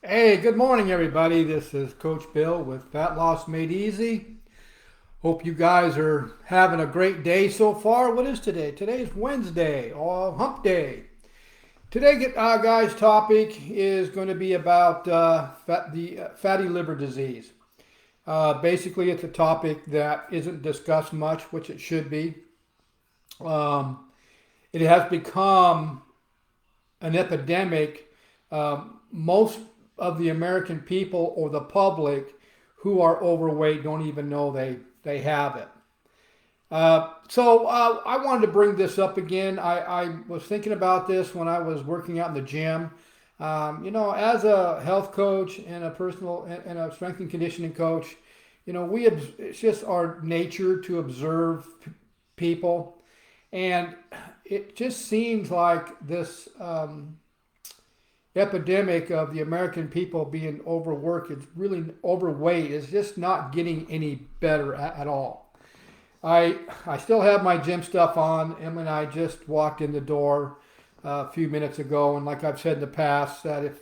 Hey, good morning, everybody. This is Coach Bill with Fat Loss Made Easy. Hope you guys are having a great day so far. What is today? Today is Wednesday, or Hump Day. Today, guys, topic is going to be about fatty liver disease. Basically, it's a topic that isn't discussed much, which it should be. Um, it has become an epidemic. Most of the American people or the public who are overweight don't even know they have it. So I wanted to bring this up again. I was thinking about this when I was working out in the gym. As a health coach and a personal and a strength and conditioning coach, it's just our nature to observe people, and it just seems like this epidemic of the American people being overworked, it's really overweight, is just not getting any better at all. I still have my gym stuff on. Emily and I just walked in the door a few minutes ago, and like I've said in the past, that if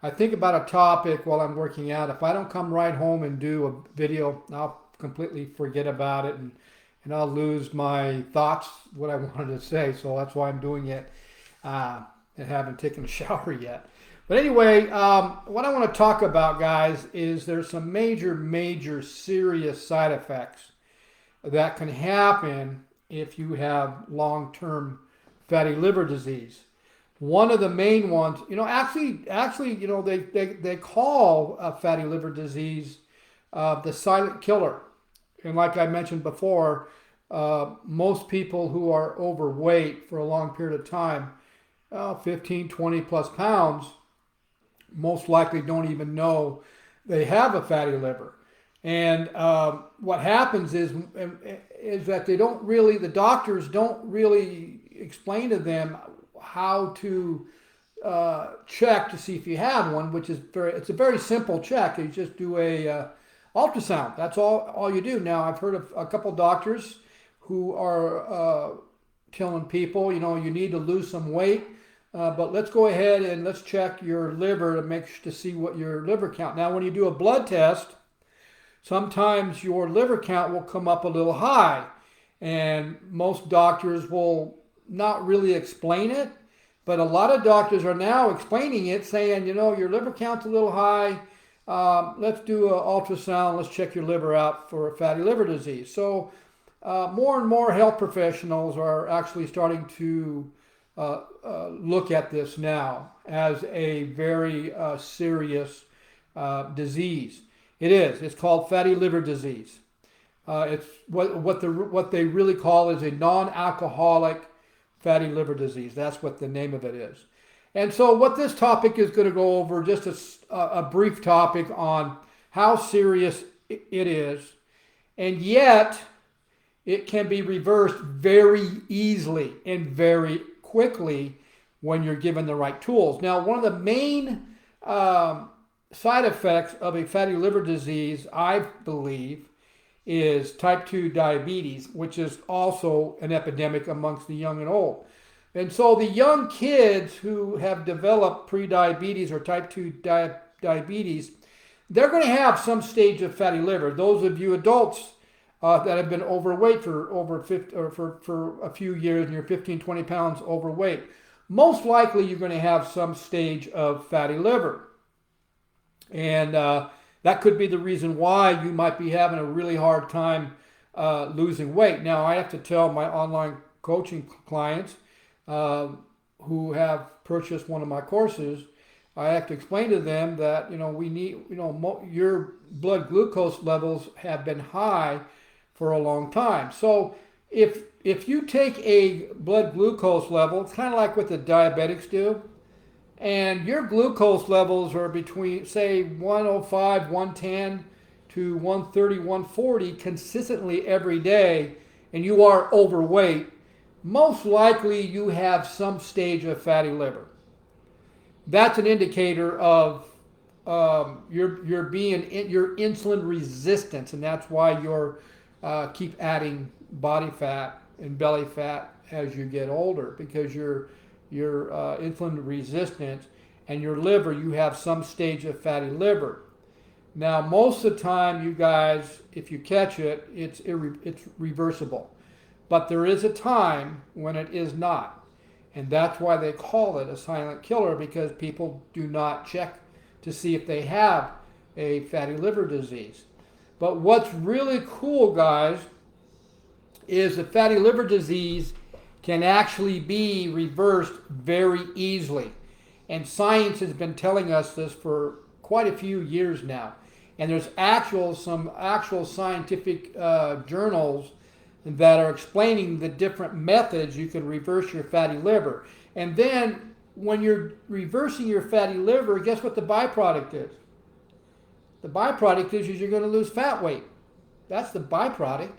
I think about a topic while I'm working out, if I don't come right home and do a video, I'll completely forget about it, and I'll lose my thoughts, what I wanted to say. So that's why I'm doing it, and haven't taken a shower yet. But anyway, what I want to talk about, guys, is there's some major, serious side effects that can happen if you have long-term fatty liver disease. One of the main ones, they call fatty liver disease the silent killer. And like I mentioned before, most people who are overweight for a long period of time, 15, 20 plus pounds, most likely don't even know they have a fatty liver. And what happens is that the doctors don't really explain to them how to check to see if you have one, which is it's a very simple check. You just do a ultrasound. That's all you do. Now, I've heard of a couple doctors who are telling people, you need to lose some weight. But let's go ahead and let's check your liver to see what your liver count. Now, when you do a blood test, sometimes your liver count will come up a little high, and most doctors will not really explain it. But a lot of doctors are now explaining it, saying, your liver count's a little high. Let's do an ultrasound. Let's check your liver out for fatty liver disease. So more and more health professionals are actually starting to look at this now as a very serious disease. It is. It's called fatty liver disease. It's what they really call is a non-alcoholic fatty liver disease. That's what the name of it is. And so what this topic is going to go over, just a brief topic on how serious it is, and yet it can be reversed very easily and very quickly when you're given the right tools. Now, one of the main side effects of a fatty liver disease, I believe, is type 2 diabetes, which is also an epidemic amongst the young and old. And so the young kids who have developed prediabetes or type 2 diabetes, they're going to have some stage of fatty liver. Those of you adults that have been overweight for over 50 or for a few years and you're 15, 20 pounds overweight, most likely you're going to have some stage of fatty liver. And that could be the reason why you might be having a really hard time losing weight. Now, I have to tell my online coaching clients who have purchased one of my courses, I have to explain to them that, we need, your blood glucose levels have been high for a long time. So if you take a blood glucose level, it's kind of like what the diabetics do, and your glucose levels are between, say, 105, 110 to 130, 140 consistently every day, and you are overweight, most likely you have some stage of fatty liver. That's an indicator of you're insulin resistance, and that's why you're keep adding body fat and belly fat as you get older, because you're insulin resistant, and your liver, you have some stage of fatty liver. Now, most of the time, you guys, if you catch it, it's reversible. But there is a time when it is not. And that's why they call it a silent killer, because people do not check to see if they have a fatty liver disease. But what's really cool, guys, is that fatty liver disease can actually be reversed very easily. And science has been telling us this for quite a few years now. And there's some actual scientific journals that are explaining the different methods you can reverse your fatty liver. And then when you're reversing your fatty liver, guess what the byproduct is? The byproduct is you're going to lose fat weight. That's the byproduct.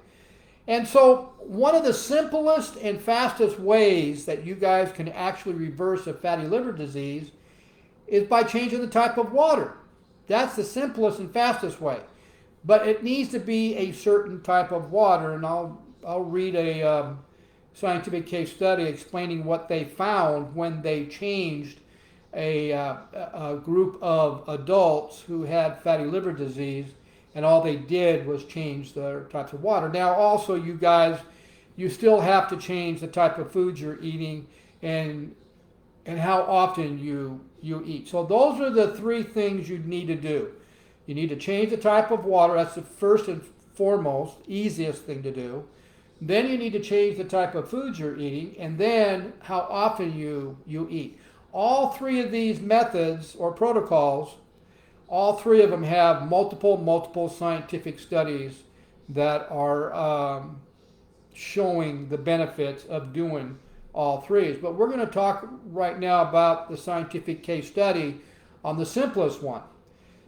And so one of the simplest and fastest ways that you guys can actually reverse a fatty liver disease is by changing the type of water. That's the simplest and fastest way. But it needs to be a certain type of water, and I'll read a scientific case study explaining what they found when they changed a group of adults who had fatty liver disease, and all they did was change their types of water. Now, also, you guys, you still have to change the type of foods you're eating and how often you eat. So those are the three things you need to do. You need to change the type of water. That's the first and foremost, easiest thing to do. Then you need to change the type of foods you're eating, and then how often you eat. All three of these methods or protocols, all three of them have multiple scientific studies that are showing the benefits of doing all three. But we're going to talk right now about the scientific case study on the simplest one.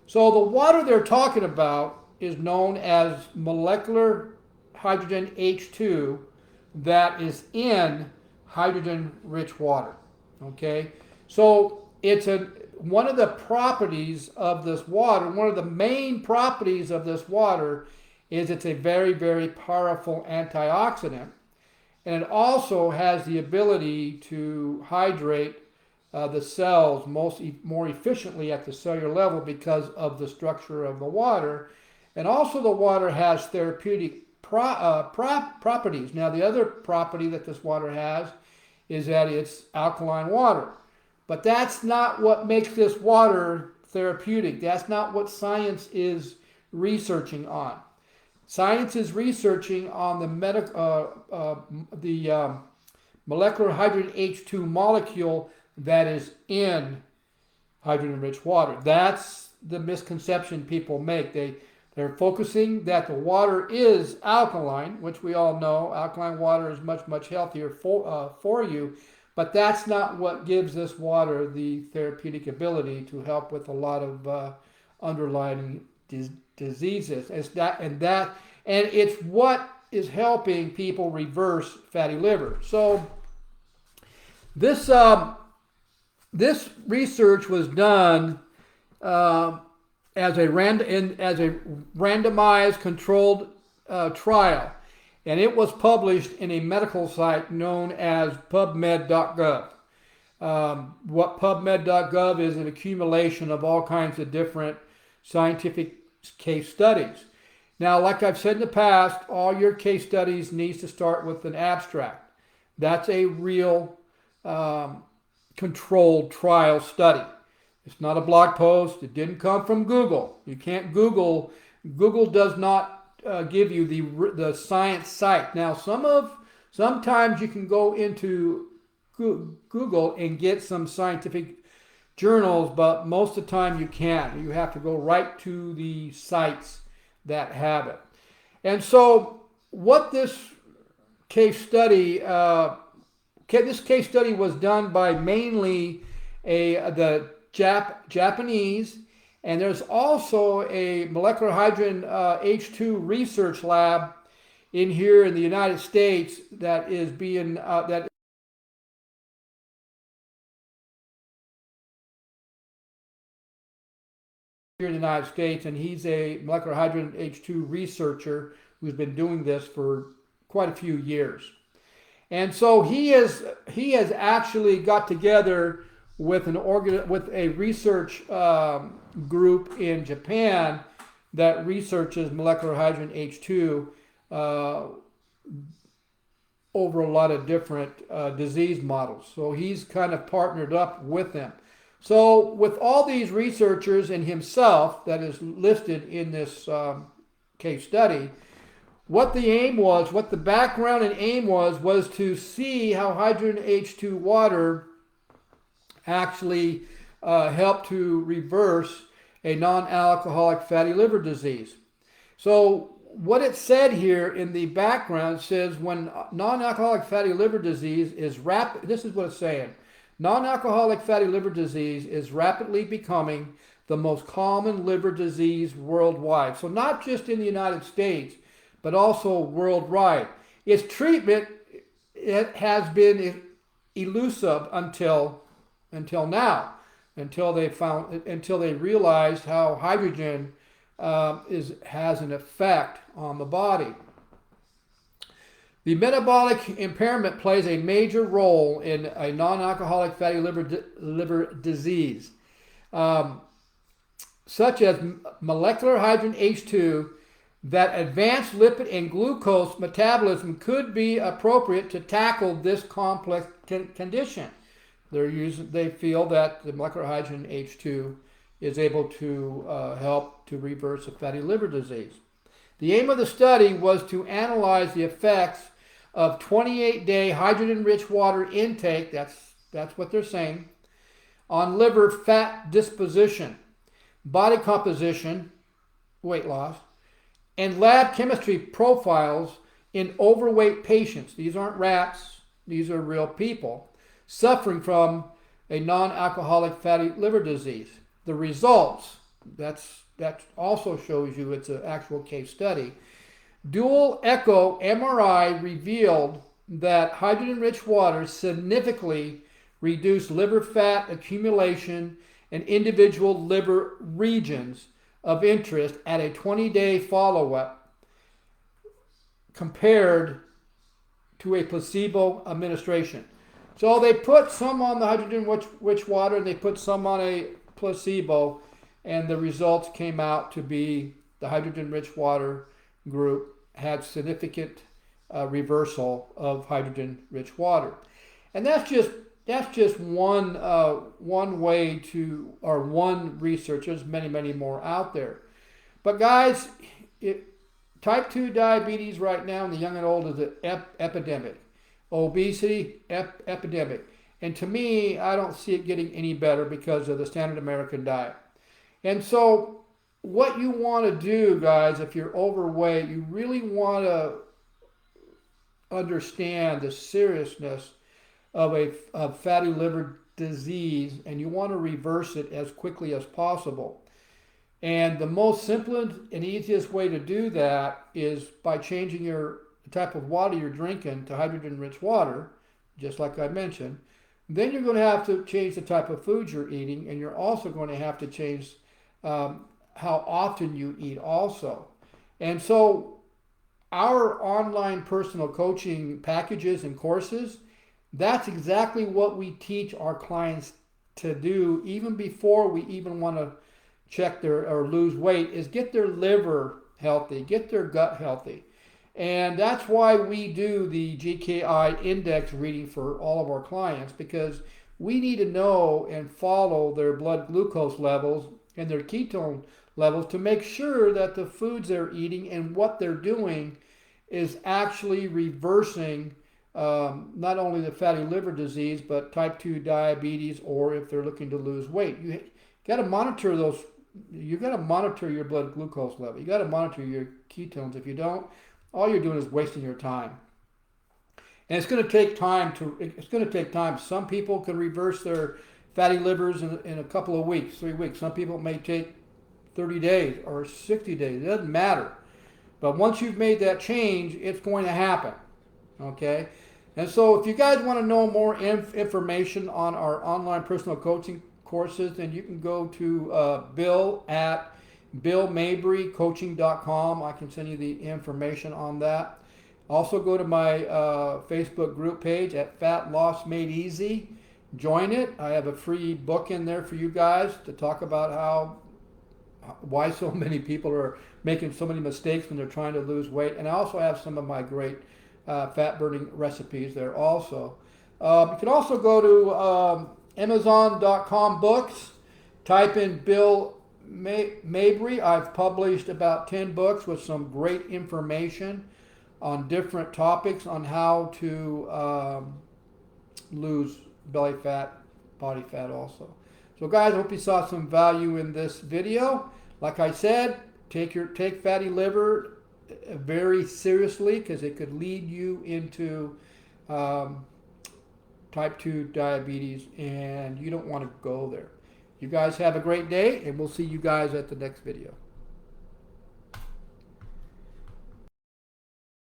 So the water they're talking about is known as molecular hydrogen H2 that is in hydrogen-rich water. Okay, so it's one of the properties of this water, one of the main properties of this water is it's a very, very powerful antioxidant. And it also has the ability to hydrate the cells more efficiently at the cellular level because of the structure of the water. And also the water has therapeutic properties. Now, the other property that this water has is that it's alkaline water. But that's not what makes this water therapeutic. That's not what science is researching on. Science is researching on the molecular hydrogen H2 molecule that is in hydrogen-rich water. That's the misconception people make. They're focusing that the water is alkaline, which we all know. Alkaline water is much, much healthier for you. But that's not what gives this water the therapeutic ability to help with a lot of underlying diseases. And it's what is helping people reverse fatty liver. So this research was done as a randomized controlled trial. And it was published in a medical site known as PubMed.Gov. What PubMed.Gov is an accumulation of all kinds of different scientific case studies. Now, like I've said in the past, all your case studies needs to start with an abstract. That's a real controlled trial study. It's not a blog post. It didn't come from Google. You can't Google. Google does not give you the science site. Now, sometimes you can go into Google and get some scientific journals, but most of the time you can't. You have to go right to the sites that have it. And so, what this case study was done by mainly the Japanese. And there's also a molecular hydrogen H2 research lab in here in the United States that is being that here in the United States, and he's a molecular hydrogen H2 researcher who's been doing this for quite a few years. And so he has actually got together with with a research group in Japan that researches molecular hydrogen H2 over a lot of different disease models. So he's kind of partnered up with them. So with all these researchers and himself that is listed in this case study, what the background and aim was to see how hydrogen H2 water actually helped to reverse a non-alcoholic fatty liver disease. So what it said here in the background says when non-alcoholic fatty liver disease is rapid, this is what it's saying. Non-alcoholic fatty liver disease is rapidly becoming the most common liver disease worldwide. So not just in the United States, but also worldwide. Its treatment, it has been elusive until now, until they realized how hydrogen has an effect on the body. The metabolic impairment plays a major role in a non-alcoholic fatty liver disease, such as molecular hydrogen H2. That advanced lipid and glucose metabolism could be appropriate to tackle this complex condition. They feel that the molecular hydrogen H2 is able to help to reverse a fatty liver disease. The aim of the study was to analyze the effects of 28-day hydrogen-rich water intake, that's what they're saying, on liver fat disposition, body composition, weight loss, and lab chemistry profiles in overweight patients. These aren't rats, these are real people suffering from a non-alcoholic fatty liver disease. The results, that also shows you it's an actual case study. Dual echo MRI revealed that hydrogen-rich water significantly reduced liver fat accumulation in individual liver regions of interest at a 20-day follow-up compared to a placebo administration. So they put some on the hydrogen-rich water and they put some on a placebo, and the results came out to be the hydrogen-rich water group had significant reversal of hydrogen-rich water. And that's just one way to, or one research. There's many more out there. But guys, type 2 diabetes right now in the young and old is an epidemic. Obesity, epidemic. And to me, I don't see it getting any better because of the standard American diet. And so what you want to do, guys, if you're overweight, you really want to understand the seriousness of fatty liver disease, and you want to reverse it as quickly as possible. And the most simple and easiest way to do that is by changing the type of water you're drinking to hydrogen-rich water, just like I mentioned. Then you're going to have to change the type of food you're eating, and you're also going to have to change how often you eat also. And so our online personal coaching packages and courses, that's exactly what we teach our clients to do even before we even want to check or lose weight, is get their liver healthy, get their gut healthy. And that's why we do the GKI index reading for all of our clients, because we need to know and follow their blood glucose levels and their ketone levels to make sure that the foods they're eating and what they're doing is actually reversing not only the fatty liver disease, but type 2 diabetes, or if they're looking to lose weight. You got to monitor those. You got to monitor your blood glucose level. You got to monitor your ketones. If you don't, all you're doing is wasting your time. And it's going to take time. Some people can reverse their fatty livers in a couple of weeks, 3 weeks. Some people may take 30 days or 60 days. It doesn't matter. But once you've made that change, it's going to happen. Okay? And so if you guys want to know more information on our online personal coaching courses, then you can go to Bill at BillMabryCoaching.com. I can send you the information on that. Also go to my Facebook group page at Fat Loss Made Easy. join it. I have a free book in there for you guys to talk about why so many people are making so many mistakes when they're trying to lose weight. And I also have some of my great fat burning recipes there also. You can also go to Amazon.com books, type in Bill Mabry. I've published about 10 books with some great information on different topics on how to lose belly fat, body fat also. So guys, I hope you saw some value in this video. Like I said, take fatty liver very seriously, because it could lead you into type 2 diabetes, and you don't want to go there. You guys have a great day, and we'll see you guys at the next video.